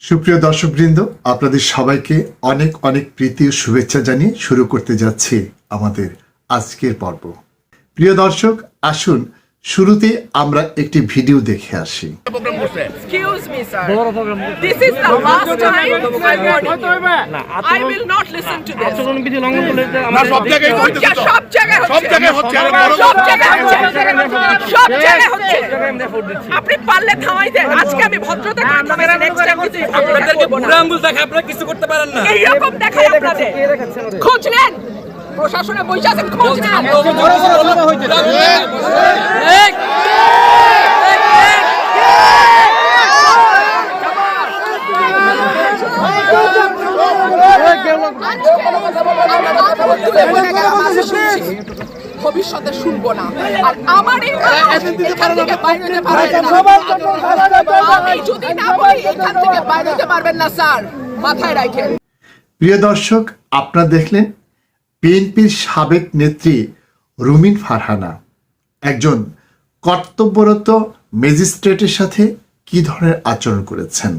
সুপ্রিয় দর্শকবৃন্দ, আপনাদের সবাইকে অনেক অনেক প্রীতি ও শুভেচ্ছা জানিয়ে শুরু করতে যাচ্ছি আমাদের আজকের পর্ব। প্রিয় দর্শক, আসুন শুরুতে আমরা একটি ভিডিও দেখে আসি। Excuse me, sir. This is the last time I will not listen to this. সব জায়গায় সব জায়গায় হচ্ছে। আপনি পারলে থামাই দেন। আজকে আমি ভদ্রতা করে থামাইছি, নেক্সট টাইম কিছু আপনাদেরকে বুড়ো আঙ্গুল দেখায় আপনারা কিছু করতে পারেন না। এইরকম দেখাই আপনাদের। খোঁজ নেন, প্রশাসনে বসে আছেন, খোঁজ নেন। ভবিষ্যতে শুনবো না। আর আমার এখান থেকে বাইরে যেতে পারবেন না। আমি যদি না বলি এখান থেকে বাইরে যেতে পারবেন না স্যার, মাথায় রাখেন। প্রিয় দর্শক, আপনারা দেখলেন বিএনপির সাবেক নেত্রী রুমিন ফারহানা একজন কর্তব্যরত ম্যাজিস্ট্রেটের সাথে কি ধরনের আচরণ করেছেন।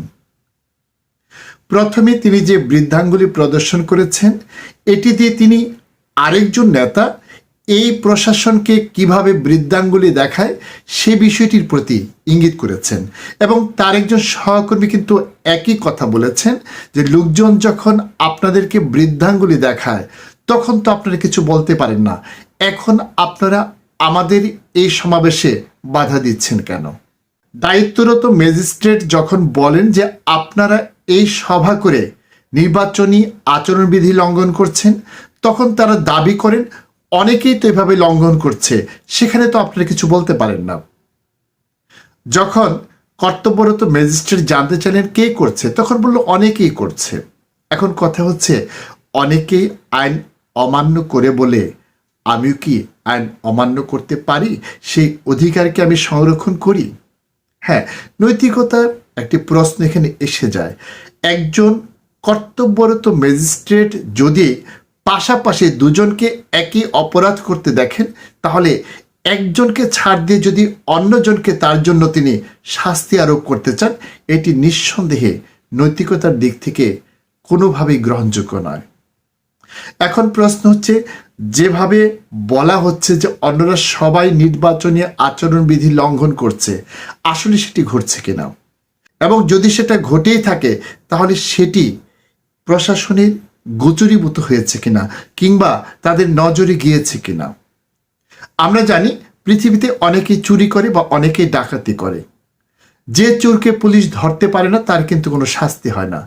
প্রথমে তিনি যে বৃদ্ধাঙ্গুলি প্রদর্শন করেছেন, এটি দিয়ে তিনি আরেকজন নেতা এই প্রশাসনকে কিভাবে বৃদ্ধাঙ্গুলি দেখায় সে বিষয়টির প্রতি ইঙ্গিত করেছেন এবং তার একজন সহকর্মী কিন্তু একই কথা বলেছেন যে লোকজন যখন আপনাদেরকে বৃদ্ধাঙ্গুলি দেখায় তখন তো আপনারা কিছু বলতে পারেন না, এখন আপনারা আমাদের এই সমাবেশে বাধা দিচ্ছেন কেন। দায়িত্বরত ম্যাজিস্ট্রেট যখন বলেন যে আপনারা এই সভা করে নির্বাচনী আচরণবিধি লঙ্ঘন করছেন, তখন তারা দাবি করেন অনেকেই তো এভাবে লঙ্ঘন করছে, সেখানে তো আপনারা কিছু বলতে পারেন না। যখন কর্তব্যরত ম্যাজিস্ট্রেট জানতে চাইলেন কে করছে, তখন বলল অনেকেই করছে। এখন কথা হচ্ছে অনেকেই আইন অমান্য করে বলে আমিও কি আইন অমান্য করতে পারি? সেই অধিকারকে আমি সংরক্ষণ করি? হ্যাঁ, নৈতিকতার একটি প্রশ্ন এখানে এসে যায়। একজন কর্তব্যরত ম্যাজিস্ট্রেট যদি পাশাপাশি দুজনকে একই অপরাধ করতে দেখেন, তাহলে একজনকে ছাড় দিয়ে যদি অন্যজনকে তার জন্য তিনি শাস্তি আরোপ করতে চান, এটি নিঃসন্দেহে নৈতিকতার দিক থেকে কোনোভাবেই গ্রহণযোগ্য নয়। এখন প্রশ্ন হচ্ছে, যেভাবে বলা হচ্ছে যে অন্যরা সবাই নির্বাচনী আচরণবিধি লঙ্ঘন করছে, আসলে সেটি ঘটছে কিনা, এবং যদি সেটা ঘটেই থাকে তাহলে সেটি প্রশাসনের গোচরীভূত হয়েছে কিনা কিংবা তাদের নজরে গিয়েছে কিনা। আমরা জানি পৃথিবীতে অনেকেই চুরি করে বা অনেকেই ডাকাতি করে। যে চোরকে পুলিশ ধরতে পারে না তার কিন্তু কোনো শাস্তি হয় না,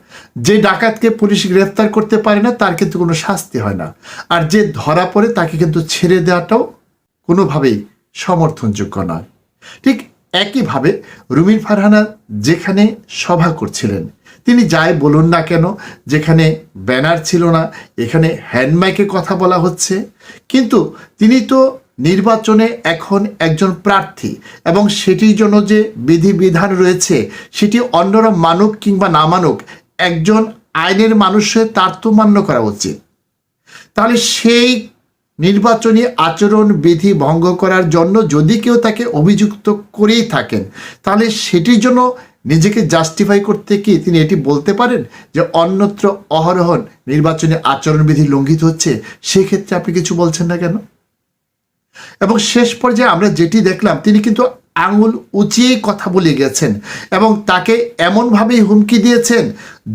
যে ডাকাতকে পুলিশ গ্রেফতার করতে পারে না তার কিন্তু কোনো শাস্তি হয় না, আর যে ধরা পড়ে তাকে কিন্তু ছেড়ে দেওয়াটাও কোনোভাবেই সমর্থনযোগ্য নয়। ঠিক একইভাবে রুমিন ফারহানা যেখানে সভা করছিলেন, তিনি যাই বলুন না কেন, যেখানে ব্যানার ছিল না, এখানে হ্যান্ডমাইকে কথা বলা হচ্ছে, কিন্তু তিনি তো নির্বাচনে এখন একজন প্রার্থী এবং সেটির জন্য যে বিধিবিধান রয়েছে সেটি অন্যরা মানুক কিংবা না মানুক, একজন আইনের মানুষ হয়ে তার তো মান্য করা উচিত। তাহলে সেই নির্বাচনী আচরণ বিধি ভঙ্গ করার জন্য যদি কেউ তাকে অভিযুক্ত করেই থাকেন, তাহলে সেটির জন্য নিজেকে জাস্টিফাই করতে কি তিনি এটি বলতে পারেন যে অন্যত্র অহরহ নির্বাচনী আচরণবিধি লঙ্ঘিত হচ্ছে, সেক্ষেত্রে আপনি কিছু বলছেন না কেন? এবং শেষ পর্যায়ে আমরা যেটি দেখলাম, তিনি কিন্তু আঙুল উঁচিয়ে কথা বলে গেছেন এবং তাকে এমনভাবেই হুমকি দিয়েছেন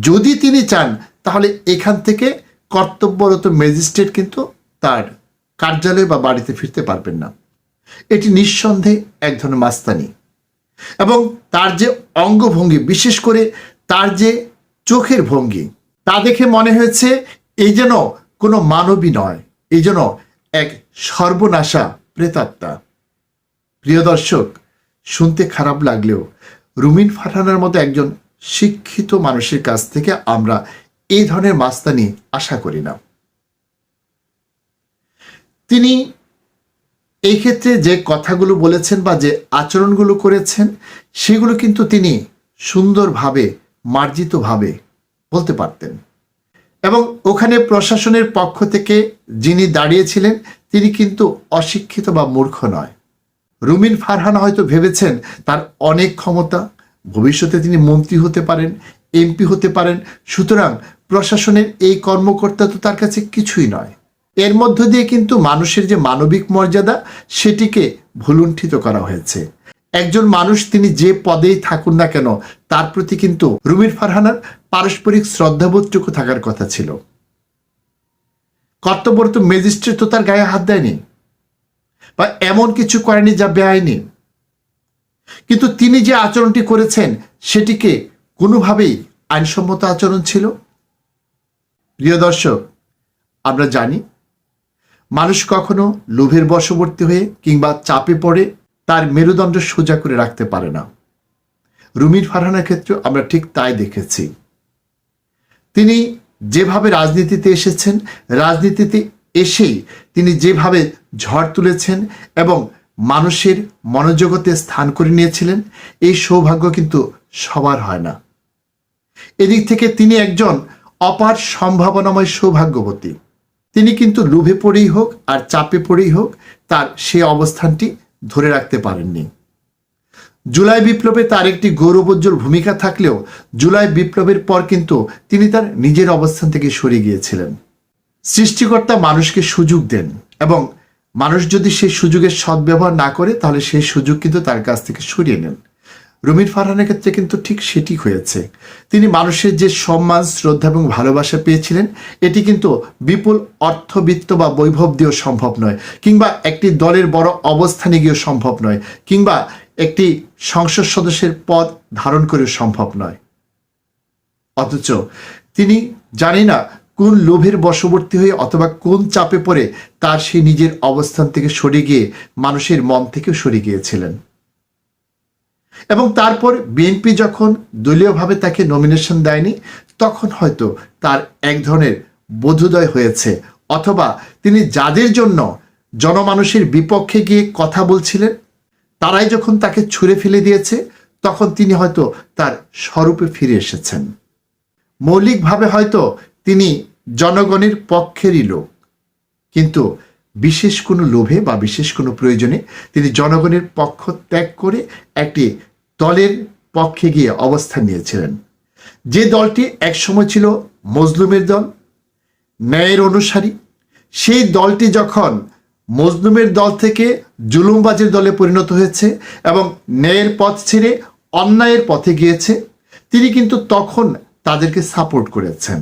যদি তিনি চান তাহলে এখান থেকে কর্তব্যরত ম্যাজিস্ট্রেট কিন্তু তার কার্যালয় বা বাড়িতে ফিরতে পারবেন না। এটি নিঃসন্দেহে এক ধরনের মাস্তানি এবং তার যে অঙ্গভঙ্গি, বিশেষ করে তার যে চোখের ভঙ্গি, তা দেখে মনে হয়েছে এই যেন কোনো মানবী নয়, এই যেন এক সর্বনাশা প্রেতাত্মা। প্রিয় দর্শক, শুনতে খারাপ লাগলেও রুমিন ফারহানার মতো একজন শিক্ষিত মানুষের কাছ থেকে আমরা এই ধরনের মাস্তানি আশা করি না। তিনি এই ক্ষেত্রে যে কথাগুলো বলেছেন বা যে আচরণগুলো করেছেন, সেগুলো কিন্তু তিনি সুন্দরভাবে মার্জিতভাবে বলতে পারতেন এবং ওখানে প্রশাসনের পক্ষ থেকে যিনি দাঁড়িয়েছিলেন তিনি কিন্তু অশিক্ষিত বা মূর্খ নয়। রুমিন ফারহানা হয়তো ভেবেছেন তার অনেক ক্ষমতা, ভবিষ্যতে তিনি মন্ত্রী হতে পারেন, এমপি হতে পারেন। সুতরাং প্রশাসনের এই কর্মকর্তা তো তার কাছে কিছুই নয়। এর মধ্য দিয়ে কিন্তু মানুষের যে মানবিক মর্যাদা সেটিকে ভুলুণ্ঠিত করা হয়েছে। একজন মানুষ তিনি যে পদেই থাকুন না কেন তার প্রতি কিন্তু রুমির ফারহানার পারস্পরিক শ্রদ্ধাবোধটুকু থাকার কথা ছিল। কর্তব্যরত ম্যাজিস্ট্রেট তো তার গায়ে হাত দেয়নি বা এমন কিছু করেনি যা বেআইনি, কিন্তু তিনি যে আচরণটি করেছেন সেটিকে কোনোভাবেই আইনসম্মত আচরণ ছিল। প্রিয় দর্শক, আমরা জানি মানুষ কখনো লোভের বশবর্তী হয়ে কিংবা চাপে পড়ে তার মেরুদণ্ড সোজা করে রাখতে পারে না। রুমির ফারহানার ক্ষেত্রে আমরা ঠিক তাই দেখেছি। তিনি যেভাবে রাজনীতিতে এসেছেন, রাজনীতিতে এসেই তিনি যেভাবে ঝড় তুলেছেন এবং মানুষের মনোজগতে স্থান করে নিয়েছিলেন, এই সৌভাগ্য কিন্তু সবার হয় না। এদিক থেকে তিনি একজন অপার সম্ভাবনাময় সৌভাগ্যবতী। তিনি কিন্তু লোভে পড়েই হোক আর চাপে পড়েই হোক তার সেই অবস্থানটি ধরে রাখতে পারেননি। জুলাই বিপ্লবে তার একটি গৌরবোজ্জ্বল ভূমিকা থাকলেও জুলাই বিপ্লবের পর কিন্তু তিনি তার নিজের অবস্থান থেকে সরে গিয়েছিলেন। সৃষ্টিকর্তা মানুষকে সুযোগ দেন এবং মানুষ যদি সেই সুযোগের সদ্ব্যবহার না করে তাহলে সেই সুযোগ কিন্তু তার কাছ থেকে সরিয়ে নেন। রুমির ফারহানের ক্ষেত্রে কিন্তু ঠিক সেটি হয়েছে। তিনি মানুষের যে সম্মান, শ্রদ্ধা এবং ভালোবাসা পেয়েছিলেন এটি কিন্তু বিপুল অর্থবিত্ত বা বৈভব দিয়েও সম্ভব নয়, কিংবা একটি দলের বড় অবস্থানে গিয়েও সম্ভব নয়, কিংবা একটি সংসদ সদস্যের পদ ধারণ করেও সম্ভব নয়। অথচ তিনি জানি না কোন লোভের বশবর্তী হয়ে অথবা কোন চাপে পড়ে তার সেই নিজের অবস্থান থেকে সরে গিয়ে মানুষের মন থেকে সরে গিয়েছিলেন। এবং তারপর বিএনপি যখন দলীয়ভাবে তাকে নমিনেশন দেয়নি তখন হয়তো তার এক ধরনের বোধোদয় হয়েছে, অথবা তিনি যাদের জন্য জনমানুষের বিপক্ষে গিয়ে কথা বলছিলেন তারাই যখন তাকে ছুঁড়ে ফেলে দিয়েছে তখন তিনি হয়তো তার স্বরূপে ফিরে এসেছেন। মৌলিকভাবে হয়তো তিনি জনগণের পক্ষেরই লোক, কিন্তু বিশেষ কোনো লোভে বা বিশেষ কোনো প্রয়োজনে তিনি জনগণের পক্ষ ত্যাগ করে একটি দলের পক্ষে গিয়ে অবস্থান নিয়েছিলেন। যে দলটি একসময় ছিল মজলুমের দল, ন্যায়ের অনুসারী, সেই দলটি যখন মজলুমের দল থেকে জুলুমবাজের দলে পরিণত হয়েছে এবং ন্যায়ের পথ ছেড়ে অন্যায়ের পথে গিয়েছে, তিনি কিন্তু তখন তাদেরকে সাপোর্ট করেছেন।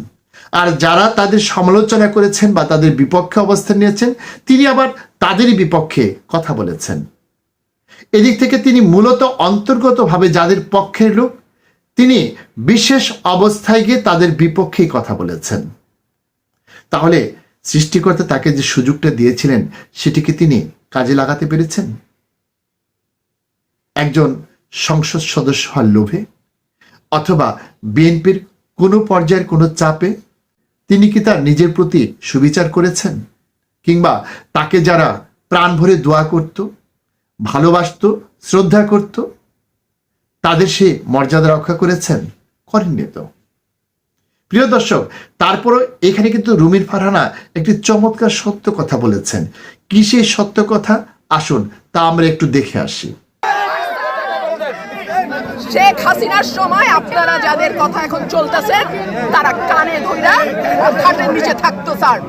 আর যারা তাদের সমালোচনা করেছেন বা তাদের বিপক্ষে অবস্থান নিয়েছেন তিনি আবার তাদেরই বিপক্ষে কথা বলেছেন। এদিক থেকে তিনি মূলত অন্তর্গতভাবে যাদের পক্ষের লোক তিনি বিশেষ অবস্থায় গিয়ে তাদের বিপক্ষেই কথা বলেছেন। তাহলে সৃষ্টিকর্তা তাকে যে সুযোগটা দিয়েছিলেন সেটিকে তিনি কাজে লাগাতে পেরেছেন? একজন সংসদ সদস্য হওয়ার লোভে অথবা বিএনপির কোনো পর্যায়ের কোনো চাপে তিনি কি তার নিজের প্রতি সুবিচার করেছেন? কিংবা তাকে যারা প্রাণ ভরে দোয়া করত, ভালোবাসত, শ্রদ্ধা করত তাদের সে মর্যাদা রক্ষা করেছেন? করেননি তো। প্রিয় দর্শক, তারপরও এখানে কিন্তু রুমির ফারহানা একটি চমৎকার সত্য কথা বলেছেন। কি সেই সত্য কথা? আসুন তা আমরা একটু দেখে আসি। শেখ হাসিনার সময় আপনারা যাদের কথা এখন চলতেছে তারা কানে ধইরা খাটের নিচে থাকতো স্যার।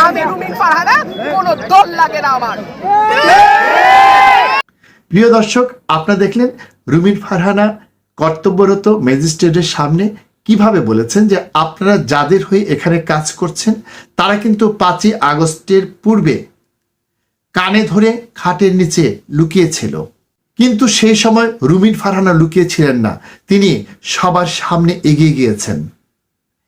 আমি রুমির ফারহানা, কোনো দল লাগে না আমার। প্রিয় দর্শক, আপনারা দেখলেন রুমির ফারহানা কর্তব্যরত ম্যাজিস্ট্রেটের সামনে কিভাবে বলেছেন যে আপনারা যাদের হয়ে এখানে কাজ করছেন তারা কিন্তু 5ই আগস্টের পূর্বে কানে ধরে খাটের নিচে লুকিয়েছিল, কিন্তু সেই সময় রুমির ফারহানা লুকিয়েছিলেন না, তিনি সবার সামনে এগিয়ে গিয়েছেন।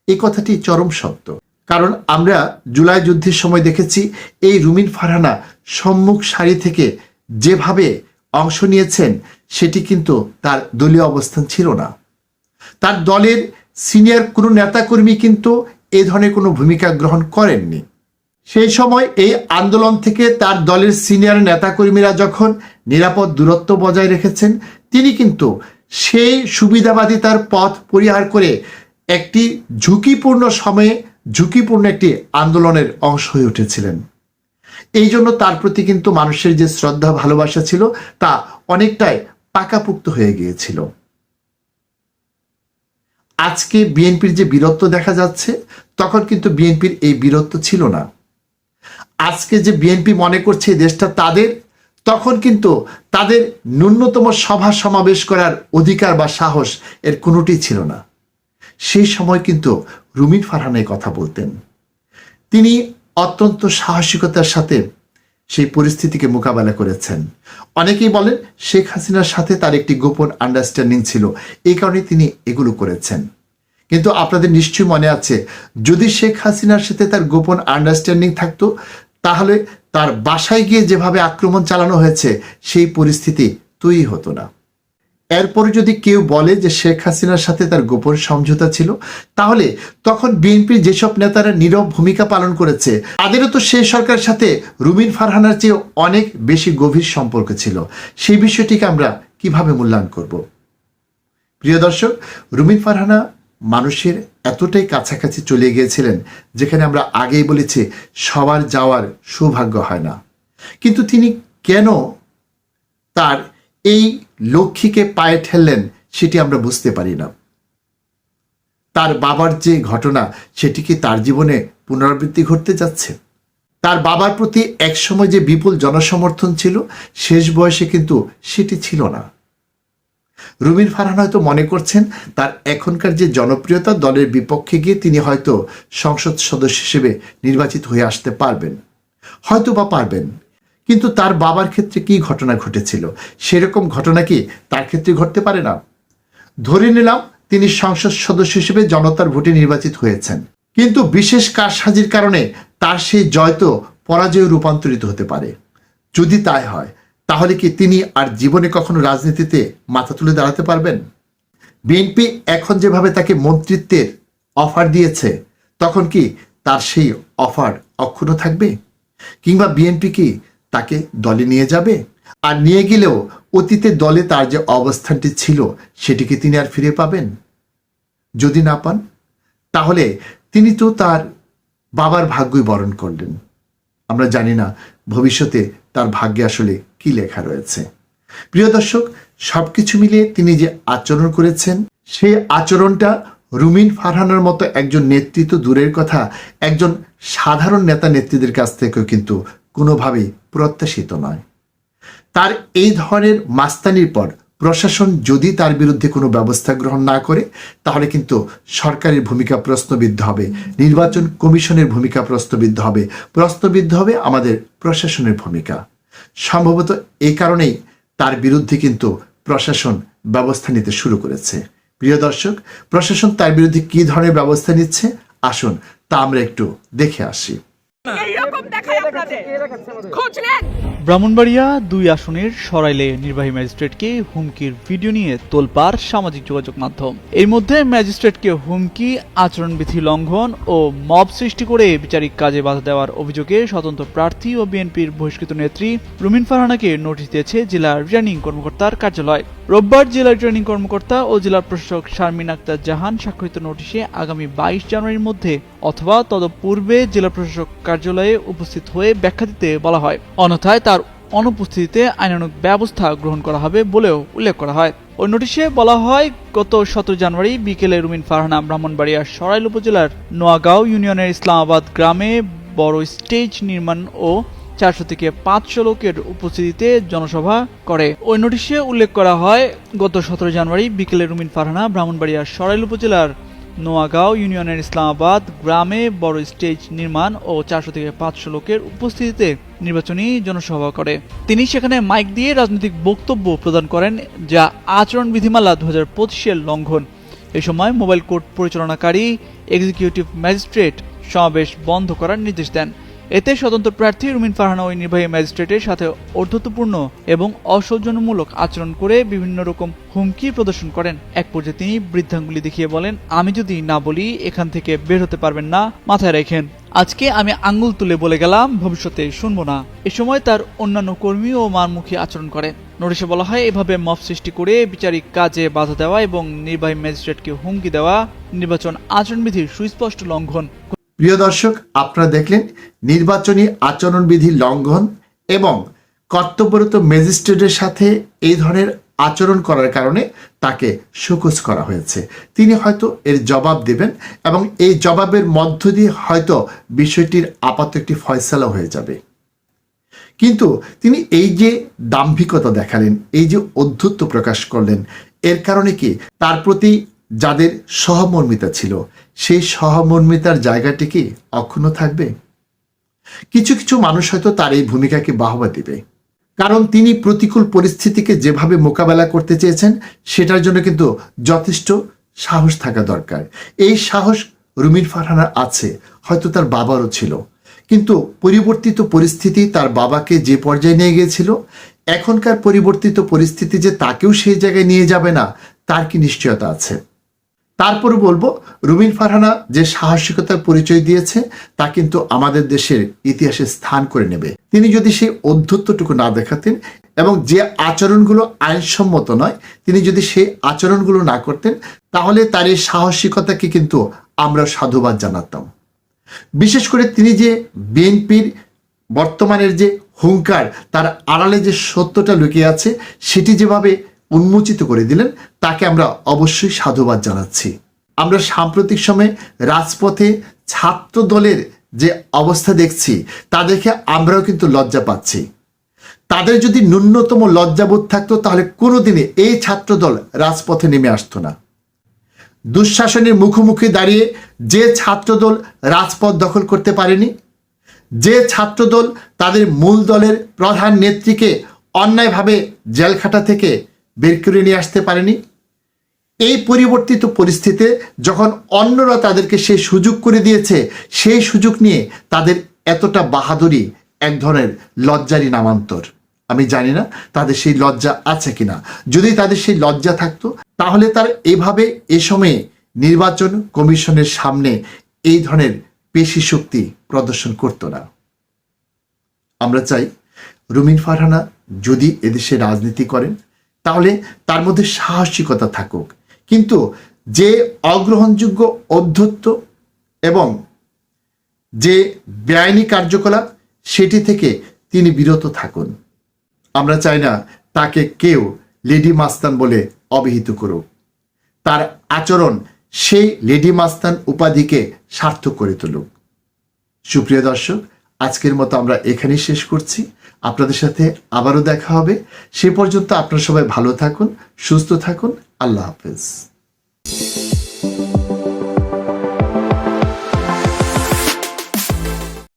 এই কথাটি চরম সত্য। কারণ আমরা জুলাই যুদ্ধের সময় দেখেছি এই রুমির ফারহানা সম্মুখ সারি থেকে যেভাবে অংশ নিয়েছেন সেটি কিন্তু তার দলীয় অবস্থান ছিল না। তার দলের সিনিয়র কোনো নেতাকর্মী কিন্তু এ ধরনের কোনো ভূমিকা গ্রহণ করেননি। সেই সময় এই আন্দোলন থেকে তার দলের সিনিয়র নেতাকর্মীরা যখন নিরাপদ দূরত্ব বজায় রেখেছেন তিনি কিন্তু সেই সুবিধাবাদিতার পথ পরিহার করে একটি ঝুঁকিপূর্ণ সময়ে ঝুঁকিপূর্ণ একটি আন্দোলনের অংশ হয়ে উঠেছিলেন। এই জন্য তার প্রতি কিন্তু মানুষের যে শ্রদ্ধা ভালোবাসা ছিল তা অনেকটাই পাকাপুক্ত হয়ে গিয়েছিল। আজকে বিএনপির যে বীরত্ব দেখা যাচ্ছে, তখন কিন্তু বিএনপির এই বীরত্ব ছিল না। আজকে যে বিএনপি মনে করছে এই দেশটা তাদের, তখন কিন্তু তাদের ন্যূনতম সভা সমাবেশ করার অধিকার বা সাহস এর কোনোটি ছিল না। সেই সময় কিন্তু রুমিন ফারহানা এই কথা বলতেন। তিনি অত্যন্ত সাহসিকতার সাথে সেই পরিস্থিতিকে মোকাবেলা করেছেন। অনেকেই বলেন শেখ হাসিনার সাথে তার একটি গোপন আন্ডারস্ট্যান্ডিং ছিল, এই কারণে তিনি এগুলো করেছেন। কিন্তু আপনাদের নিশ্চয়ই মনে আছে, যদি শেখ হাসিনার সাথে তার গোপন আন্ডারস্ট্যান্ডিং থাকতো, তাহলে তার বাসায় গিয়ে যেভাবে আক্রমণ চালানো হয়েছে সেই পরিস্থিতি তৈরি হতো না। এরপরে যদি কেউ বলে যে শেখ হাসিনার সাথে তার গোপন সমঝোতা ছিল, তাহলে তখন বিএনপির যেসব নেতারা নীরব ভূমিকা পালন করেছে, তাদেরও তো সেই সরকারের সাথে রুমিন ফারহানার চেয়ে অনেক বেশি গভীর সম্পর্ক ছিল। সেই বিষয়টিকে আমরা কিভাবে মূল্যায়ন করব? প্রিয় দর্শক, রুমিন ফারহানা মানুষের এতটাই কাছাকাছি চলে গিয়েছিলেন, যেখানে আমরা আগেই বলেছি সবার যাওয়ার সৌভাগ্য হয় না। কিন্তু তিনি কেন তার এই লক্ষ্মীকে পায়ে ঠেললেন সেটি আমরা বুঝতে পারি না। তার বাবার যে ঘটনা, সেটি কি তার জীবনে পুনরাবৃত্তি ঘটতে যাচ্ছে? তার বাবার প্রতি একসময় যে বিপুল জনসমর্থন ছিল, শেষ বয়সে কিন্তু সেটি ছিল না। রুমিন ফারহানা হয়তো মনে করছেন তার এখনকার যে জনপ্রিয়তা, দলের বিপক্ষে গিয়ে তিনি হয়তো সংসদ সদস্য হিসেবে নির্বাচিত হয়ে আসতে পারবেন, হয়তো বা পারবেন। কিন্তু তার বাবার ক্ষেত্রে কি ঘটনা ঘটেছিল, সেরকম ঘটনা কি তার ক্ষেত্রে ঘটতে পারে না? ধরে নিলাম তিনি সংসদ সদস্য হিসেবে জনতার ভোটে নির্বাচিত হয়েছেন, কিন্তু বিশেষ কারসাজির কারণে তার সেই জয় তো পরাজয়ে রূপান্তরিত হতে পারে। যদি তাই হয়, তাহলে কি তিনি আর জীবনে কখনো রাজনীতিতে মাথা তুলে দাঁড়াতে পারবেন? বিএনপি এখন যেভাবে তাকে মন্ত্রিত্বের অফার দিয়েছে, তখন কি তার সেই অফার অক্ষুণ্ণ থাকবে? কিংবা বিএনপি কি তাকে দলে নিয়ে যাবে? আর নিয়ে গেলেও অতীতে দলে তার যে অবস্থানটি ছিল, সেটিকে তিনি আর ফিরে পাবেন? যদি না পান, তাহলে তিনি তো তার বাবার ভাগ্যই বরণ করলেন। আমরা জানি না ভবিষ্যতে তার ভাগ্যে আসলে কি লেখা রয়েছে। প্রিয় দর্শক, সবকিছু মিলিয়ে তিনি যে আচরণ করেছেন, সেই আচরণটা রুমিন ফারহানার মতো একজন নেতৃত্ব দূরের কথা, একজন সাধারণ নেতা নেত্রীদের কাছ থেকেও কিন্তু কোনোভাবেই প্রত্যাশিত নয়। তার এই ধরনের মাস্তানির পর প্রশাসন যদি তার বিরুদ্ধে কোনো ব্যবস্থা গ্রহণ না করে, তাহলে কিন্তু সরকারের ভূমিকা প্রশ্নবিদ্ধ হবে, নির্বাচন কমিশনের ভূমিকা প্রশ্নবিদ্ধ হবে আমাদের প্রশাসনের ভূমিকা। সম্ভবত এই কারণেই তার বিরুদ্ধে কিন্তু প্রশাসন ব্যবস্থা নিতে শুরু করেছে। প্রিয় দর্শক, প্রশাসন তার বিরুদ্ধে কি ধরনের ব্যবস্থা নিচ্ছে, আসুন তা আমরা একটু দেখে আসি। এইরকম দেখায় আপনাদের খোঁজ নেন। ব্রাহ্মণবাড়িয়া ২ আসনের সরাইলে নির্বাহী ম্যাজিস্ট্রেটকে হুমকির ভিডিও নিয়ে তোলপাড় সামাজিক যোগাযোগ মাধ্যম। এর মধ্যে ম্যাজিস্ট্রেটকে হুমকি, আচরণবিধি লঙ্ঘন ও মব সৃষ্টি করে বিচারিক কাজে বাধা দেওয়ার অভিযোগে স্বতন্ত্র প্রার্থী ও বিএনপির বহিষ্কৃত নেত্রী রুমিন ফারহানাকে নোটিশ দিয়েছে জেলা রিটার্নিং কর্মকর্তার কার্যালয়। রোববার জেলা রিটার্নিং কর্মকর্তা ও জেলা প্রশাসক শারমিন আক্তার জাহান স্বাক্ষরিত নোটিশে আগামী ২২ জানুয়ারির মধ্যে অথবা তদপূর্বে জেলা প্রশাসক কার্যালয়ে উপস্থিত হয়ে ব্যাখ্যা দিতে বলা হয়। অন্যথায় তার অনুপস্থিতিতে আইনানুগ ব্যবস্থা গ্রহণ করা হবে বলেও উল্লেখ করা হয়। ওই নোটিশে বলা হয়, গত ১৭ জানুয়ারি বিকেলে রুমিন ফারহানা ব্রাহ্মণবাড়িয়ার সরাইল উপজেলার নোয়াগাঁও ইউনিয়নের ইসলামাবাদ গ্রামে বড় স্টেজ নির্মাণ ও ৪০০ থেকে ৫০০ লোকের উপস্থিতিতে জনসভা করে। ওই নোটিশে উল্লেখ করা হয়, গত ১৭ জানুয়ারি বিকেলে রুমিন ফারহানা ব্রাহ্মণবাড়িয়ার সরাইল উপজেলার নোয়াগাঁও ইউনিয়নের ইসলামাবাদ গ্রামে বড় স্টেজ নির্মাণ ও ৪০০ থেকে ৫০০ লোকের উপস্থিতিতে নির্বাচনী জনসভা করে। তিনি সেখানে মাইক দিয়ে রাজনৈতিক বক্তব্য প্রদান করেন, যা আচরণ বিধিমালা ২০২৫-এর লঙ্ঘন। এ সময় মোবাইল কোর্ট পরিচালনাকারী এক্সিকিউটিভ ম্যাজিস্ট্রেট সমাবেশ বন্ধ করার নির্দেশ দেন। এতে স্বতন্ত্র প্রার্থী রুমিন ফারহানা ওই নির্বাহী ম্যাজিস্ট্রেটের সাথে ঔদ্ধত্যপূর্ণ এবং অসৌজন্যমূলক আচরণ করে বিভিন্ন রকম হুমকি প্রদর্শন করেন। এক পর্যায়ে তিনি বৃদ্ধাঙ্গুলি দেখিয়ে বলেন, আমি যদি না বলি এখান থেকে বের হতে পারবেন না, মাথায় রাখেন। আজকে আমি আঙ্গুল তুলে বলে গেলাম, ভবিষ্যতে শুনবো না। এ সময় তার অন্যান্য কর্মী ও মারমুখী আচরণ করে। নোটিশে বলা হয়, এভাবে মব সৃষ্টি করে বিচারিক কাজে বাধা দেওয়া এবং নির্বাহী ম্যাজিস্ট্রেটকে হুমকি দেওয়া নির্বাচন আচরণবিধির সুস্পষ্ট লঙ্ঘন। প্রিয় দর্শক, আপনারা দেখলেন নির্বাচনী আচরণবিধি লঙ্ঘন এবং কর্তব্যরত ম্যাজিস্ট্রেটের সাথে এই ধরনের আচরণ করার কারণে তাকে শোকজ করা হয়েছে। তিনি হয়তো এর জবাব দেবেন এবং এই জবাবের মধ্য দিয়ে হয়তো বিষয়টির আপাতত একটি ফয়সালা হয়ে যাবে। কিন্তু তিনি এই যে দাম্ভিকতা দেখালেন, এই যে অধ্যত্ব প্রকাশ করলেন, এর কারণে কি তার প্রতি যাদের সহমর্মিতা ছিল সেই সহমর্মিতার জায়গাটি কি অক্ষুণ্ণ থাকবে? কিছু কিছু মানুষ হয়তো তার এই ভূমিকাকে বাহবা দিবে, কারণ তিনি প্রতিকূল পরিস্থিতিকে যেভাবে মোকাবেলা করতে চেয়েছেন সেটার জন্য কিন্তু যথেষ্ট সাহস থাকা দরকার। এই সাহস রুমিন ফারহানার আছে, হয়তো তার বাবারও ছিল, কিন্তু পরিবর্তিত পরিস্থিতি তার বাবাকে যে পর্যায়ে নিয়ে গিয়েছিল, এখনকার পরিবর্তিত পরিস্থিতি যে তাকেও সেই জায়গায় নিয়ে যাবে না তার কি নিশ্চয়তা আছে? তারপরে বলবো, রুমিন ফারহানা যে সাহসিকতার পরিচয় দিয়েছে তা কিন্তু আমাদের দেশের ইতিহাসে স্থান করে নেবে। তিনি যদি সেই অধ্যত্বটুকু না দেখাতেন এবং যে আচরণগুলো আইনসম্মত নয় তিনি যদি সেই আচরণগুলো না করতেন, তাহলে তার এই সাহসিকতাকে কিন্তু আমরা সাধুবাদ জানাতাম। বিশেষ করে তিনি যে বিএনপির বর্তমানের যে হুঙ্কার, তার আড়ালে যে সত্যটা লুকিয়ে আছে সেটি যেভাবে উন্মোচিত করে দিলেন তাকে আমরা অবশ্যই সাধুবাদ জানাচ্ছি। আমরা সাম্প্রতিক সময়ে রাজপথে ছাত্র দলের যে অবস্থা দেখছি তা দেখে আমরাও কিন্তু লজ্জা পাচ্ছি। তাদের যদি ন্যূনতম লজ্জাবোধ থাকতো তাহলে কোনোদিনই এই ছাত্রদল রাজপথে নেমে আসতো না। দুঃশাসনের মুখোমুখি দাঁড়িয়ে যে ছাত্রদল রাজপথ দখল করতে পারেনি, যে ছাত্রদল তাদের মূল দলের প্রধান নেত্রীকে অন্যায়ভাবে জেলখাটা থেকে বের করে নিয়ে আসতে পারেনি, এই পরিবর্তিত পরিস্থিতিতে যখন অন্যরা তাদেরকে সেই সুযোগ করে দিয়েছে, সেই সুযোগ নিয়ে তাদের এতটা বাহাদুরি এক ধরনের লজ্জারই নামান্তর। আমি জানি না তাদের সেই লজ্জা আছে কিনা। যদি তাদের সেই লজ্জা থাকতো তাহলে তার এভাবে এ সময়ে নির্বাচন কমিশনের সামনে এই ধরনের পেশি শক্তি প্রদর্শন করতো না। আমরা চাই রুমিন ফারহানা যদি এদেশে রাজনীতি করেন তাহলে তার মধ্যে সাহসিকতা থাকুক, কিন্তু যে অগ্রহণযোগ্য অধ্যত্ব এবং যে বেআইনি কার্যকলাপ সেটি থেকে তিনি বিরত থাকুন। আমরা চাই না তাকে কেউ লেডি মাস্তান বলে অভিহিত করুক। তার আচরণ সেই লেডি মাস্তান উপাধিকে সার্থক করে তুলুক। সুপ্রিয় দর্শক, আজকের মতো আমরা এখানেই শেষ করছি। আপনাদের সাথে আবারও দেখা হবে। সে পর্যন্ত আপনারা সবাই ভালো থাকুন, সুস্থ থাকুন। আল্লাহ হাফেজ।